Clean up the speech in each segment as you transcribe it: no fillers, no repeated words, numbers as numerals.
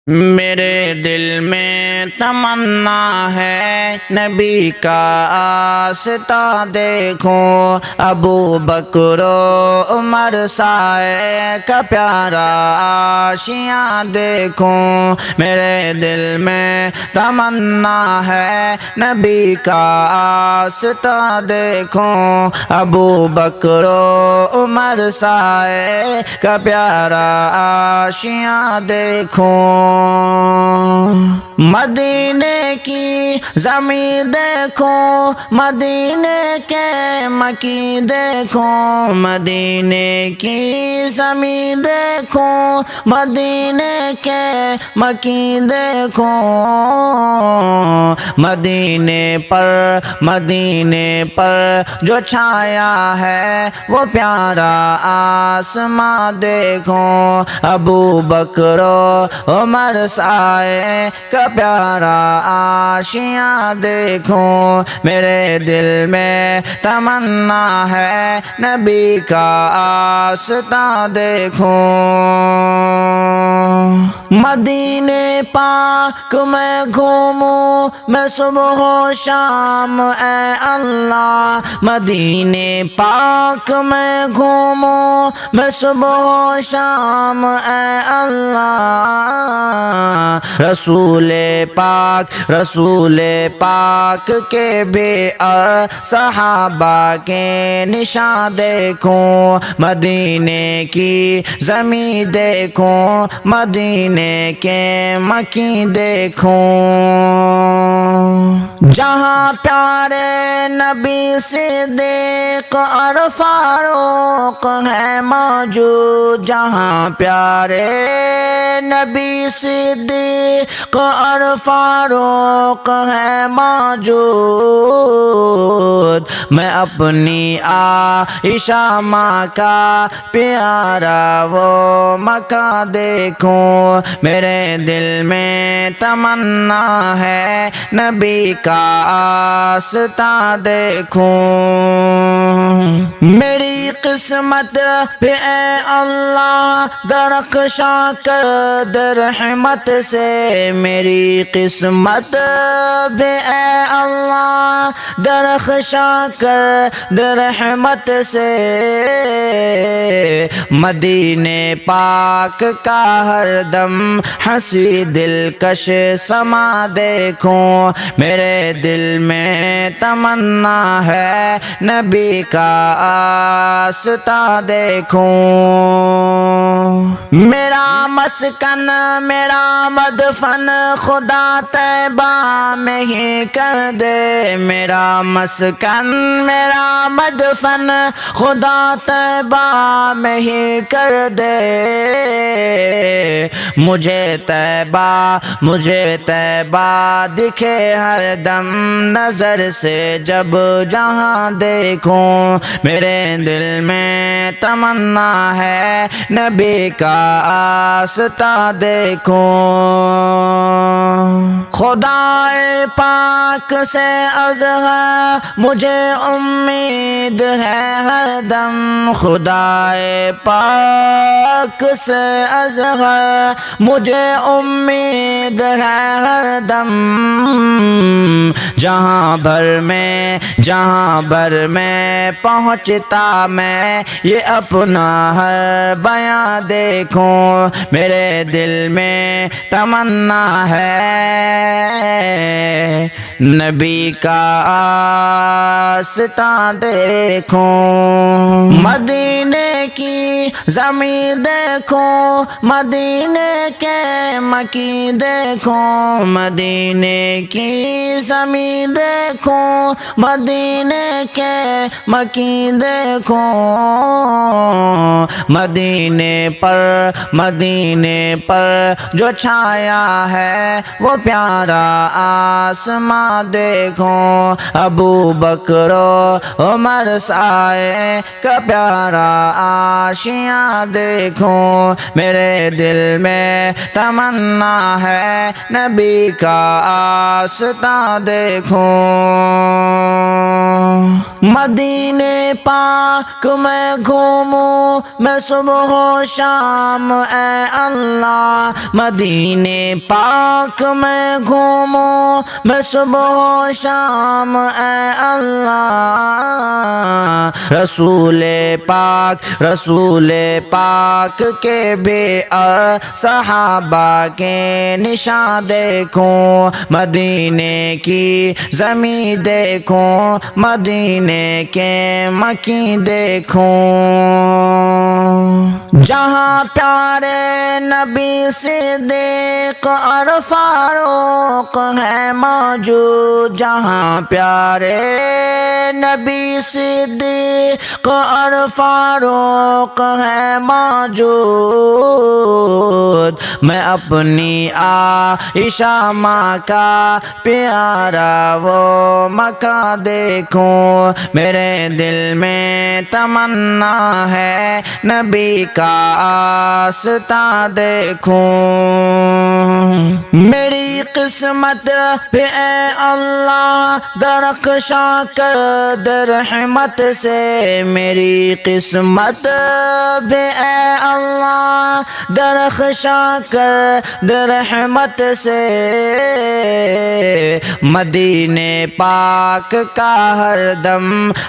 میرے دل میں تمنا ہے نبی کا آستہ دیکھوں، ابو بکر و عمر سائے کا پیارا آشیاں دیکھوں۔ میرے دل میں تمنا ہے نبی کا آستہ دیکھوں، ابو بکر و عمر سائے کا پیارا آشیاں دیکھوں۔ مدینے کی زمین دیکھوں، مدینے کے مکی دیکھوں، مدینے کی زمین دیکھوں، مدینے کے مکی دیکھوں۔ مدینے پر جو چھایا ہے وہ پیارا آسماں دیکھوں، ابو بکر و عمر سائے کا پیارا آشیاں دیکھوں۔ میرے دل میں تمنا ہے نبی کا آستہ دیکھوں۔ مدینے پاک میں گھوموں میں صبح و شام اے اللہ، مدینے پاک میں گھوموں میں صبح و شام اے اللہ۔ رسول پاک کے بے صحابہ کے نشان دیکھوں، مدینے کی زمین دیکھوں، مدینے کے مکی دیکھوں۔ جہاں پیارے نبی صدیق اور فاروق ہے موجود، جہاں پیارے نبی صدیق اور فاروق ہے موجود، میں اپنی عائشہ ماں کا پیارا وہ مکان دیکھوں۔ میرے دل میں تمنا ہے نبی کا آستہ دیکھوں۔ میری قسمت پہ اے اللہ درخشاں کر دے رحمت سے، میری قسمت پہ اے اللہ درخشاں کر دے رحمت سے۔ مدینے پاک کا ہر دم ہنسی دلکش سما دیکھوں، میرے دل میں تمنا ہے نبی کا آستہ دیکھوں۔ میرا مسکن میرا مدفن خدا طیبہ میں ہی کر دے، میرا مسکن میرا مدفن خدا طیبہ میں ہی کر دے۔ مجھے طیبہ دکھے ہر دم نظر سے جب جہاں دیکھوں، میرے دل میں تمنا ہے نبی کا آستہ دیکھوں۔ خدائے پاک سے عرض ہے مجھے امید ہے ہر دم، خدائے پاک سے عرض ہے مجھے امید ہے ہر دم، جہاں بھر میں پہنچتا میں یہ اپنا ہر بیاں دیکھوں، میرے دل میں تمنا ہے نبی کا آستہ دیکھوں۔ مدینے کی زمین دیکھوں، مدینے کے مکی دیکھوں، مدینے کی زمین دیکھوں، مدینے کے مکی دیکھوں۔ مدینے پر جو چھایا ہے وہ پیارا آسماں دیکھوں، ابو بکر و عمر سائے کا پیارا آشیاں دیکھوں، میرے دل میں تمنا ہے نبی کا آستہ دیکھوں۔ مدینے پاک پاک میں گھوموں میں صبح و شام اے اللہ، مدینے پاک میں گھوموں میں صبح و شام اے اللہ، رسول پاک کے بے صحابہ کے نشان دیکھوں، مدینے کی زمین دیکھوں، مدینے کے مکی دیکھوں، جہاں پیارے نبی صدیق اور فاروق ہے موجود، جہاں پیارے نبی صدیق اور فاروق ہے موجود، میں اپنی عائشہ ماں کا پیارا وہ مکان دیکھوں، میرے دل میں تمنا ہے نبی کا آستاں دیکھوں، میری قسمت پہ اے اللہ درخشاں کر دے رحمت سے، میری قسمت پہ اے اللہ درخشاں کر دے رحمت سے، مدینے پاک کا ہر دم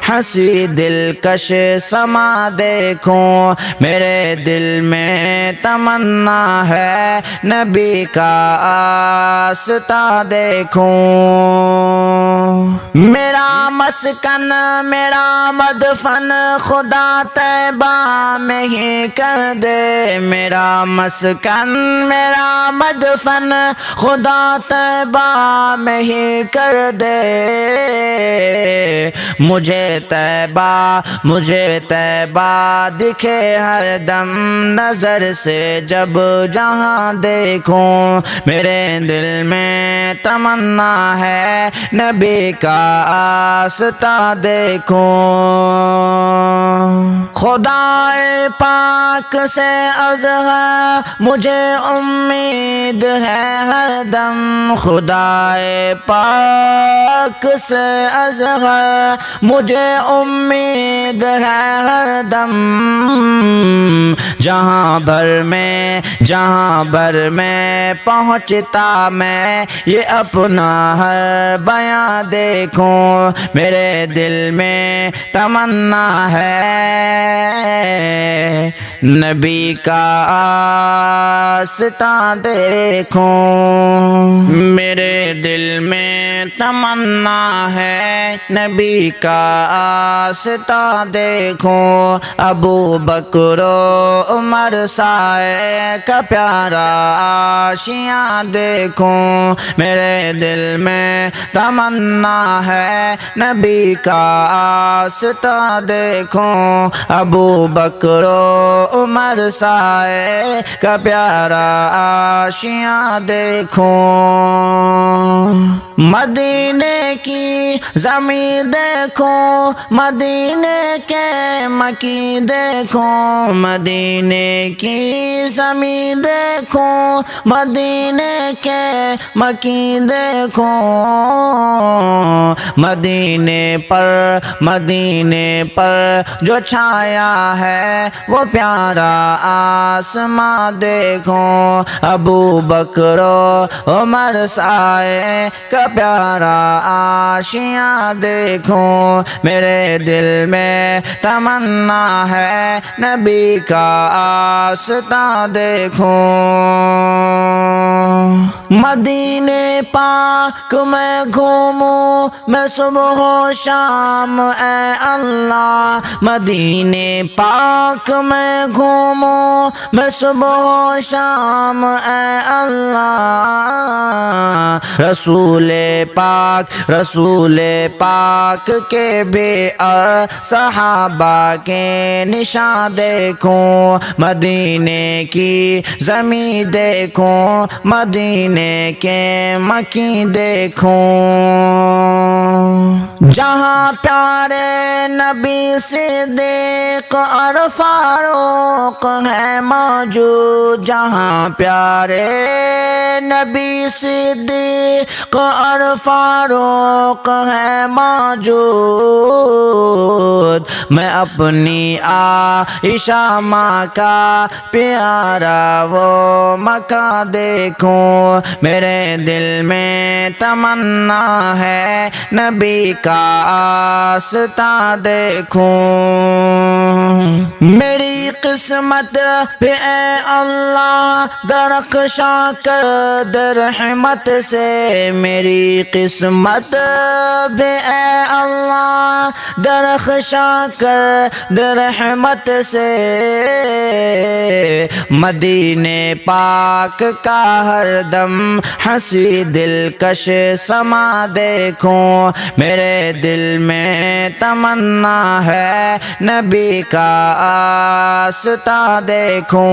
ہنسی دلکش سما دیکھوں، میرے دل میں تمنا ہے نبی کا آستاں دیکھوں، میرا مسکن میرا مدفن خدا طیبہ میں ہی کر دے، میرا مسکن میرا مدفن خدا طیبہ میں ہی کر دے، مجھے طیبہ دکھے ہر دم نظر سے جب جہاں دیکھوں، میرے دل میں تمنا ہے نبی کا آستاں دیکھوں، خدائے پاک سے ازہر مجھے امید ہے ہر دم، خدائے پاک سے ازہر مجھے امید ہے ہر دم، جہاں بھر میں پہنچتا میں یہ اپنا ہر بیاں دیکھوں، میرے دل میں تمنا ہے نبی کا آستاں دیکھوں، میرے دل میں تمنا ہے نبی کا آستاں دیکھوں، ابو بکر و عمر سائے کا پیارا آشیاں دیکھوں، میرے دل میں تمنا ہے نبی کا آستاں دیکھوں، ابو بکر و عمر سائے کا پیارا آشیاں دیکھوں، مدینے کی زمین دیکھوں، مدینے کے مکی دیکھوں، مدینے کی زمین دیکھوں، مدینے کے مکی دیکھوں، مدینے پر جو چھایا ہے وہ پیارا آسماں دیکھوں، ابو بکر و عمر سائے کا پیارا آشیاں دیکھوں، میرے دل میں تمنا ہے نبی کا آستاں دیکھوں، مدینے پاک میں گھوموں میں صبح و شام اے اللہ، مدینے پاک میں گھوموں میں صبح و شام اے اللہ، رسول پاک کے بے صحابہ کے نشان دیکھوں، مدینے کی زمین دیکھوں، مدینے کے مکی دیکھوں، جہاں پیارے نبی صدیق اور فاروق ہے موجود، جہاں پیارے نبی صدیق صدیق اور فاروق ہے موجود، میں اپنی عائشہ ماں کا پیارا وہ مکان دیکھوں، میرے دل میں تمنا ہے نبی کا آستہ دیکھوں۔ میری قسمت پہ اے اللہ درخشاں کر دے رحمت سے، میری قسمت پہ اے اللہ درخشاں کر دے رحمت سے، مدینے پاک کا ہر دم ہنسی دلکش سما دیکھوں، میرے دل میں تمنا ہے نبی کا آستہ دیکھوں۔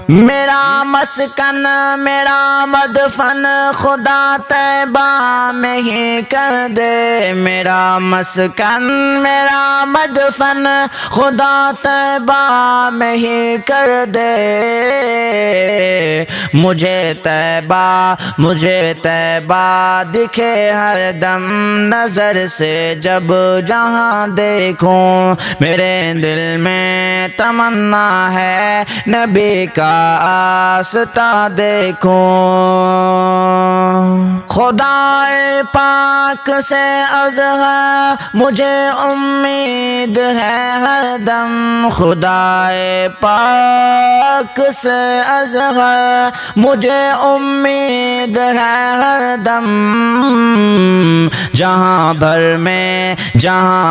میرا مسکن میرا مدفن خدا طیبہ میں ہی کر دے، میرا مسکن میرا مدفن خدا طیبہ میں ہی کر دے، مجھے طیبہ دکھے ہر دم نظر سے جب جہاں دیکھوں، میرے دل میں تمنا ہے نبی کا آستہ دیکھوں۔ خدائے پاک سے ازہر مجھے امید ہے ہر دم، خدائے پاک سے ازہر مجھے امید ہے ہر دم، جہاں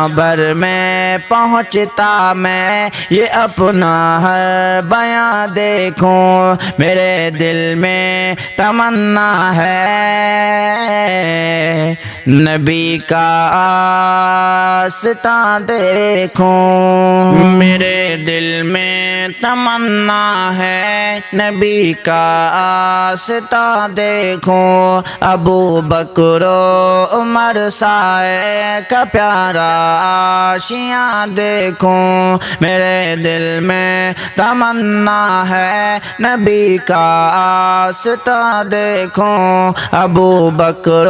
بھر میں پہنچتا میں یہ اپنا ہر بیاں دیکھوں، میرے دل میں تمنا ہے نبی کا آستہ دیکھوں، میرے دل میں تمنا ہے نبی کا آستہ دیکھوں، ابو بکر و عمر سائے کا پیارا آشیاں دیکھوں، میرے دل میں تمنا ہے نبی کا آستہ دیکھوں، ابو بکر و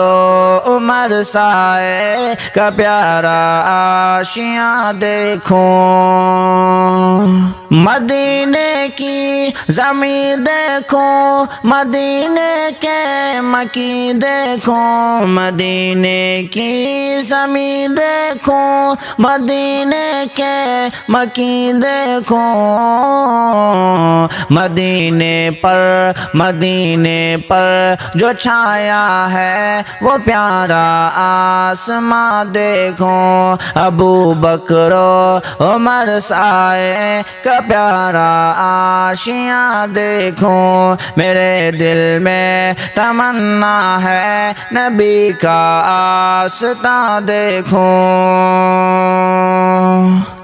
عمر سائے کا پیارا آشیاں دیکھوں۔ مدینے کی زمین دیکھوں، مدینے کے مکی دیکھوں، مدینے کی زمین دیکھوں، مدینے کے مکی دیکھوں، مدینے پر جو چھایا ہے وہ پیارا آسماں دیکھوں، ابو بکر و عمر سائے کا پیارا آشیاں دیکھوں، میرے دل میں تمنا ہے نبی کا آستہ دیکھوں۔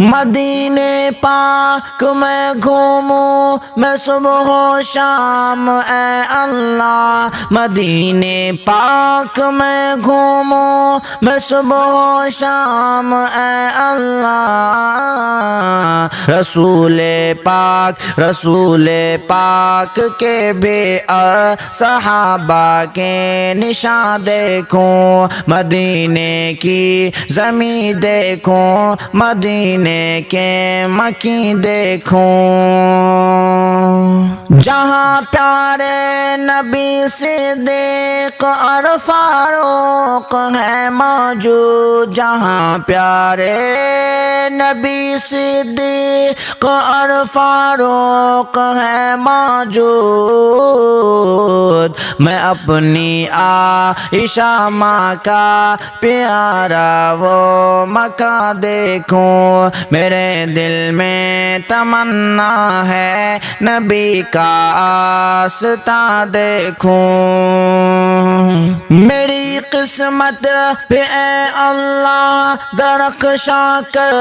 مدینے پاک میں گھوموں میں صبح و شام اے اللہ، مدینے پاک میں گھوموں میں صبح و شام اے اللہ، رسول پاک کے بے صحابہ کے نشان دیکھوں، مدینے کی زمین دیکھوں، مدینے کے مکی دیکھوں، جہاں پیارے نبی صدیق اور فاروق ہے موجود، جہاں پیارے نبی صدیق اور فاروق ہے موجود، میں اپنی عائشہ ماں کا پیارا وہ مکان دیکھوں، میرے دل میں تمنا ہے نبی کا آستہ دیکھوں، میری قسمت پہ اے اللہ درخشاں کر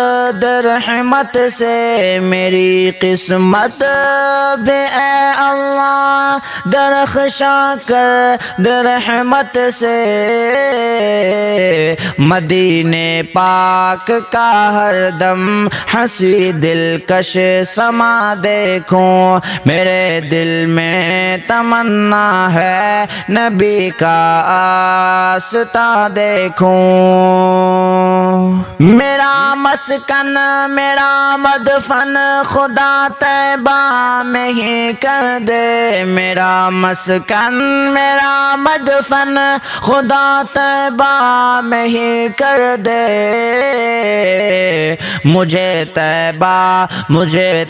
دے رحمت سے، میری قسمت پہ اے اللہ درخشاں کر دے رحمت سے، مدینے پاک کا ہر دم ہنسی دلکش سما دیکھوں، میرے دل میں تمنا ہے نبی کا آستہ دیکھوں، میرا مسکن میرا مدفن خدا طیبہ میں ہی کر دے، میرا مسکن میرا مدفن خدا طیبہ میں ہی کر دے، مجھے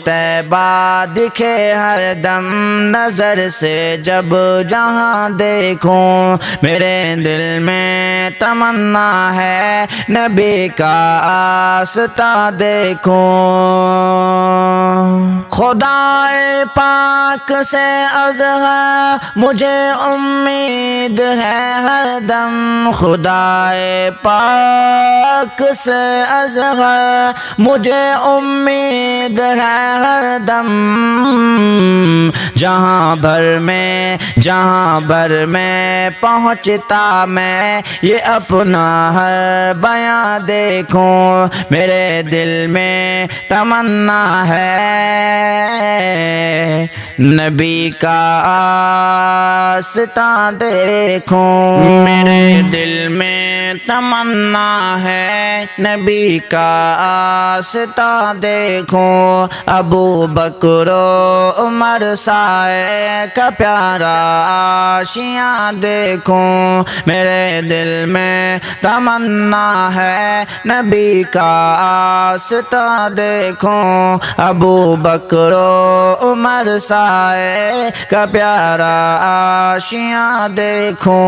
طیبہ دکھے ہر دم نظر سے جب جہاں دیکھوں، میرے دل میں تمنا ہے نبی کا آستہ دیکھوں، خدائے پاک سے عرض ہے مجھے امید ہے ہر دم، خدائے پاک سے عرض ہے مجھے امید ہے ہر دم، جہاں بھر میں پہنچتا میں یہ اپنا ہر بیاں دیکھوں، میرے دل میں تمنا ہے نبی کا آستہ دیکھوں، میرے دل میں تمنا ہے نبی کا آستہ دیکھوں، ابو بکر و عمر سائے کا پیارا آشیاں دیکھوں، میرے دل میں تمنا ہے نبی کا آستہ دیکھوں، ابو بکر و عمر سائے کا پیارا آشیاں دیکھوں،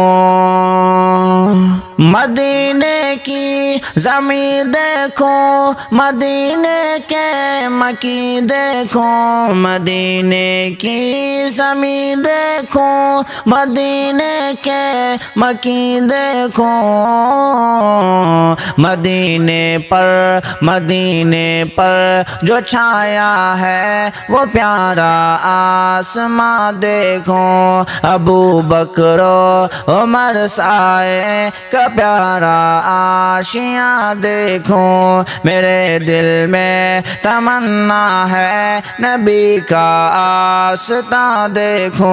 مدینے کی زمین دیکھوں، مدینے کے مکی دیکھوں، مدینے کی زمین دیکھوں، مدینے کے مکی دیکھوں، مدینے پر جو چھایا ہے وہ پیارا آسماں دیکھوں، ابو بکر و عمر سائے کا پیارا آشیاں دیکھوں، میرے دل میں تمنا ہے نبی کا آستہ دیکھوں،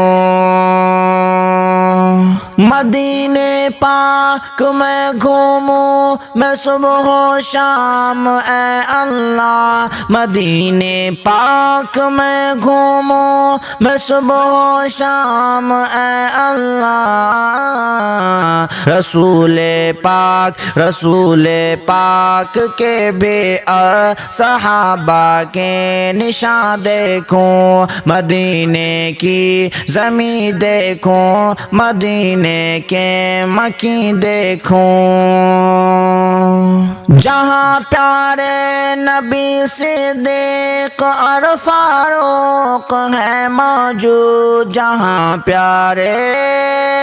مدینے پاک میں گھوموں میں صبح و شام اے اللہ، مدینے پاک میں گھوموں میں صبح و شام اے اللہ، رسول پاک کے بے اور صحابہ کے نشان دیکھوں، مدینے کی زمین دیکھوں، مدینے کے مکی دیکھوں، جہاں پیارے نبی صدیق اور فاروق ہے موجود، جہاں پیارے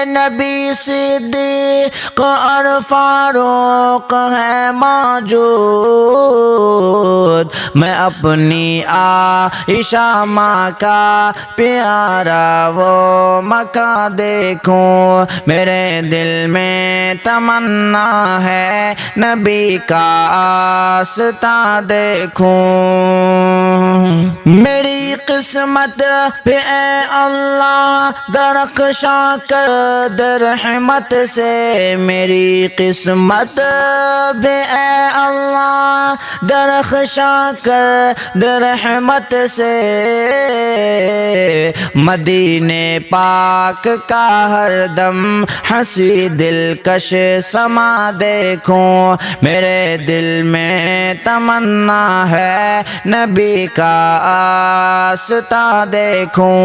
نبی صدیق اور فاروق ہے موجود، میں اپنی عائشہ ماں کا پیارا وہ مکان دیکھوں، میرے دل میں تمنا ہے نبی کا آستہ دیکھوں، میری قسمت پہ اے اللہ درخشاں کر دے رحمت سے، میری قسمت پہ اے اللہ درخشاں کر دے رحمت سے، مدینے پاک کا ہر دم ہنسی دلکش سما دیکھوں، میرے دل میں تمنا ہے نبی کا آستہ دیکھوں،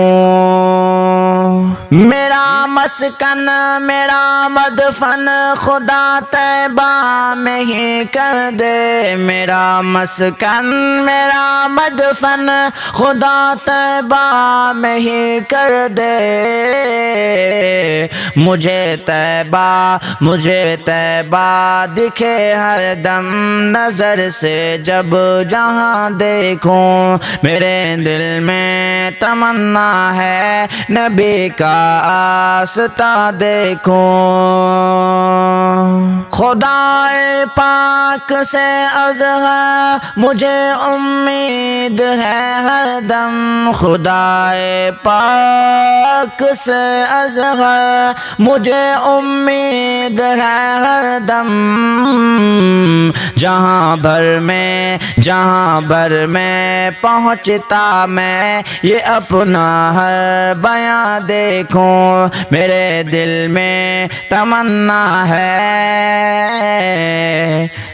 میرا مسکن میرا مدفن خدا طیبہ میں ہی کر دے، میرا مسکن میرا مدفن خدا طیبہ میں ہی کر دے، مجھے طیبہ دکھے ہر دم نظر سے جب جہاں دیکھوں میرے دل میں تمنا ہے نبی کا آستہ دیکھوں خدائے پاک سے ازہر مجھے امید ہے ہر دم خدائے پاک سے ازہر مجھے امید ہے ہر دم جہاں بھر میں پہنچتا میں یہ اپنا ہر بیاں دیکھوں میرے دل میں تمنا ہے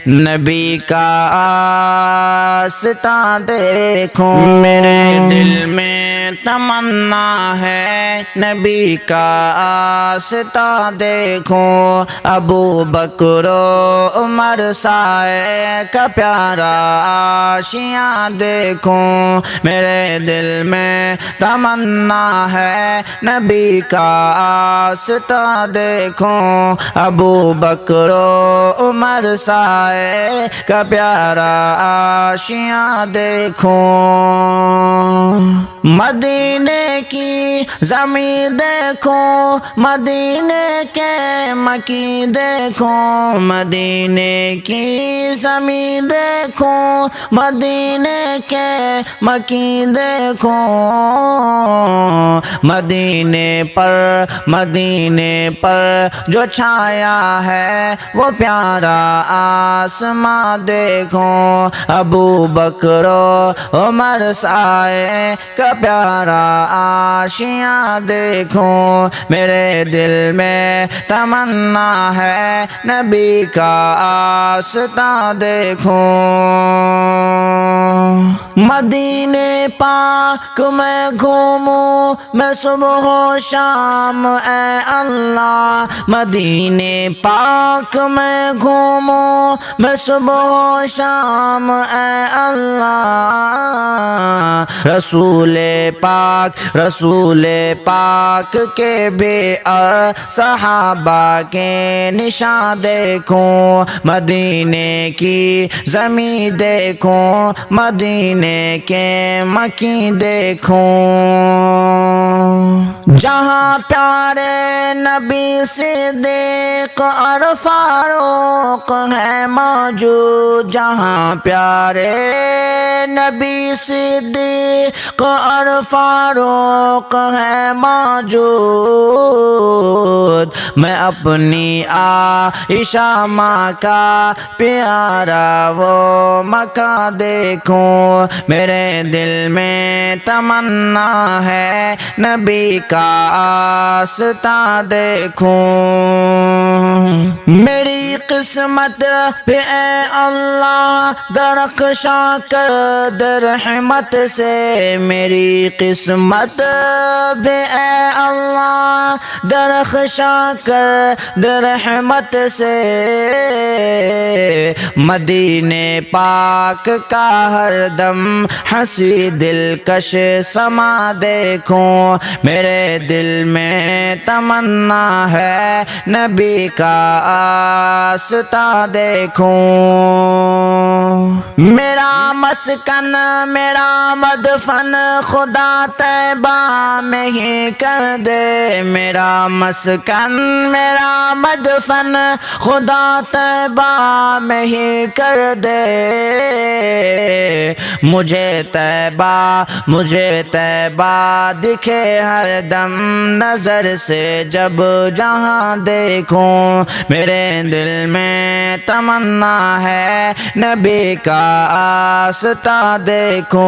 نبی کا آستہ دیکھوں میرے دل میں تمنا ہے نبی کا آستہ دیکھوں ابو بکر و عمر سائے کا پیارا آشیاں دیکھوں میرے دل میں تمنا ہے نبی کا آستہ دیکھوں ابو بکر و عمر سائے کا پیارا آشیاں دیکھوں مدینے کی زمین دیکھوں مدینے کے مکی دیکھوں مدینے کی زمین دیکھوں مدینے کے مکی دیکھوں مدینے پر جو چھایا ہے وہ پیارا آسماں دیکھوں ابو بکر و عمر سائے کا پیارا آشیاں دیکھوں میرے دل میں تمنا ہے نبی کا آستہ دیکھوں مدینے پاک میں گھوموں میں صبح و شام اے اللہ مدینے پاک میں گھوموں میں صبح و شام اے اللہ رسول پاک کے بے اور صحابہ کے نشان دیکھوں مدینے کی زمین دیکھوں مدینے کے مکی دیکھوں جہاں پیارے نبی صدیق اور فاروق ہے موجود جہاں پیارے نبی صدیق اور فاروق ہے موجود میں اپنی عائشہ ماں کا پیارا وہ مکان دیکھوں میرے دل میں تمنا ہے نبی کا آستہ دیکھوں میری قسمت پہ اے اللہ درخشاں کر دے رحمت سے میری قسمت پہ اے اللہ درخشاں کر دے رحمت سے مدینے پاک کا ہر دم ہنسی دلکش سما دیکھوں میرے دل میں تمنا ہے نبی کا آستہ دیکھوں میرا مسکن میرا مدفن خدا طیبہ میں ہی کر دے میرا مسکن میرا مدفن خدا طیبہ میں ہی کر دے مجھے طیبہ دکھے ہر دم نظر سے جب جہاں دیکھوں میرے دل میں تمنا ہے نبی کا آستہ دیکھوں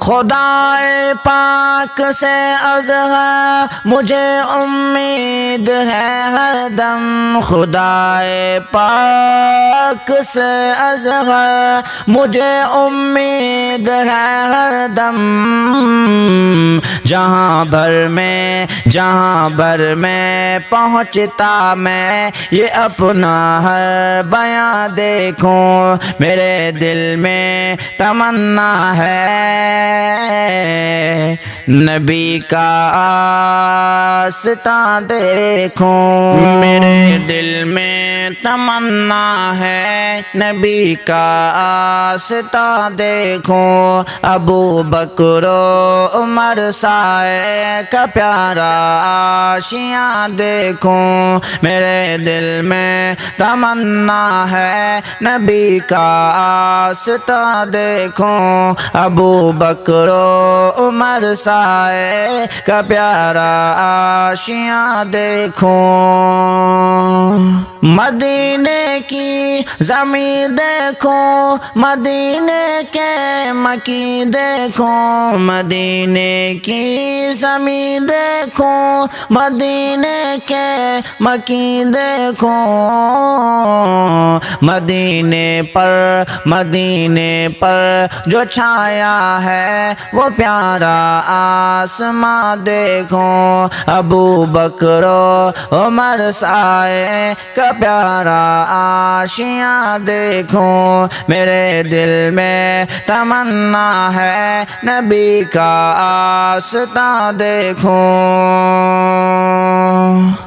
خدائے پاک سے ازہر مجھے امید ہے ہر دم خدائے پاک سے ازہر مجھے امید ہے ہر دم جہاں جہاں بھر میں پہنچتا میں یہ اپنا ہر بیاں دیکھوں میرے دل میں تمنا ہے نبی کا آستہ دیکھوں میرے دل میں تمنا ہے نبی کا آستہ دیکھوں ابو بکر و عمر سائے کا پیارا آشیاں دیکھوں میرے دل میں تمنا ہے نبی کا آستہ دیکھوں ابو بکر و عمر سائے کا پیارا آشیاں دیکھوں مدینے کی زمین دیکھوں مدینے کے مکی دیکھوں مدینے کی زمین دیکھوں مدینے کے مکی دیکھوں مدینے پر جو چھایا ہے وہ پیارا آسماں دیکھوں ابو بکر و عمر سائے کا پیارا آشیاں دیکھوں میرے دل میں تمنا ہے نبی کا آستہ دیکھوں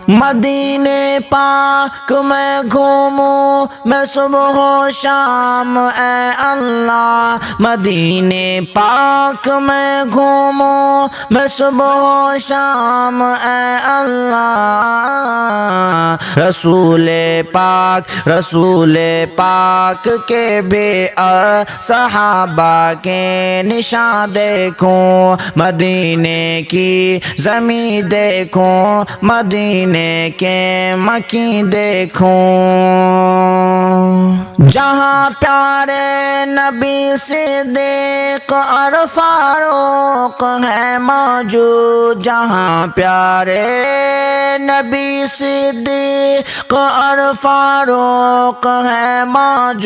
مدینے پاک میں گھوموں میں صبح و شام اے اللہ مدینے پاک میں گھوموں میں صبح و شام اے اللہ رسول پاک کے بے صحابہ کے نشان دیکھوں مدینے کی زمین دیکھوں مدینے کے مکی دیکھوں جہاں پیارے نبی صدیق اور فاروق ہے موجود جہاں پیارے نبی صدیق اور فاروق ہے موجود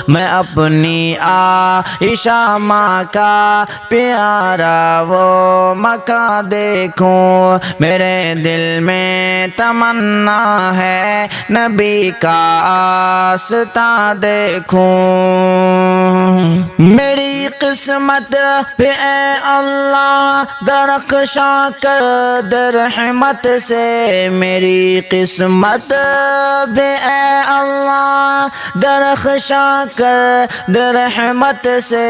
میں اپنی عائشہ ماں کا پیارا وہ مکان دیکھوں میرے دل میں تمنا ہے نبی کا آستہ دیکھوں میری قسمت پہ اے اللہ درخشاں کر دے رحمت سے میری قسمت پہ اے اللہ درخشاں کر دے رحمت سے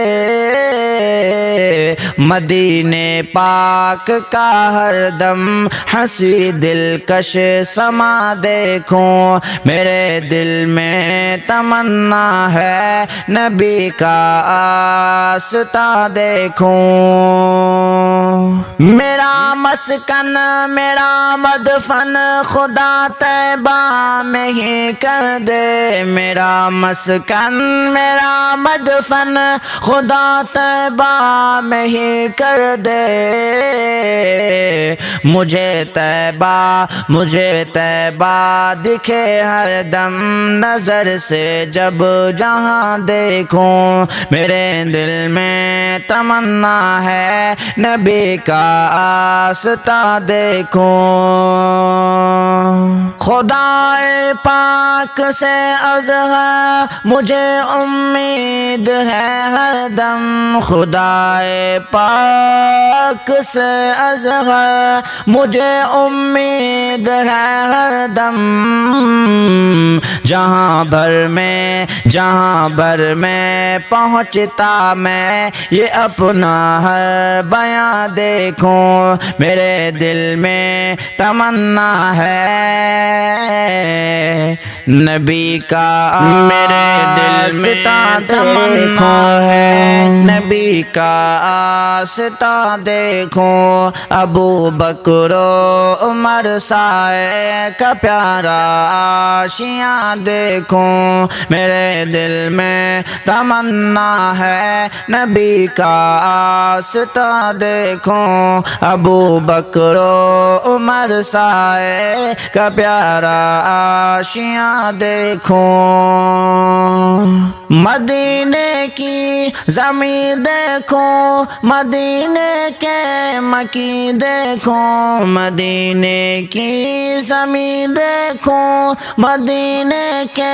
مدینے پاک کا ہر دم ہنسی دلکش سما دیکھوں میرے دل میں تمنا ہے نبی کا آستہ دیکھوں میرا مسکن میرا مدفن خدا طیبہ میں ہی کر دے میرا مسکن میرا مدفن خدا طیبہ میں ہی کر دے مجھے طیبہ دکھے ہر دم نظر سے جب جہاں دیکھوں میرے دل میں تمنا ہے نبی کا آستہ دیکھوں خدائے پاک سے عرض ہے مجھے امید ہے ہر دم خدائے پاک سے عرض ہے مجھے امید ہے ہر دم جہاں بھر میں پہنچتا میں یہ اپنا ہر بیاں دیکھوں میرے دل میں تمنا ہے نبی کا میرے دل میں تمنا ہے نبی کا آستہ دیکھوں ابو بکر و عمر سائے کا پیارا آشیاں دیکھوں میرے دل میں تمنا ہے نبی کا آستہ دیکھوں ابو بکر و عمر سائے کا پیارا آشیاں دیکھو مدینے کی زمین دیکھو مدینے کے مکی دیکھو مدینے کی زمین دیکھو مدینے کے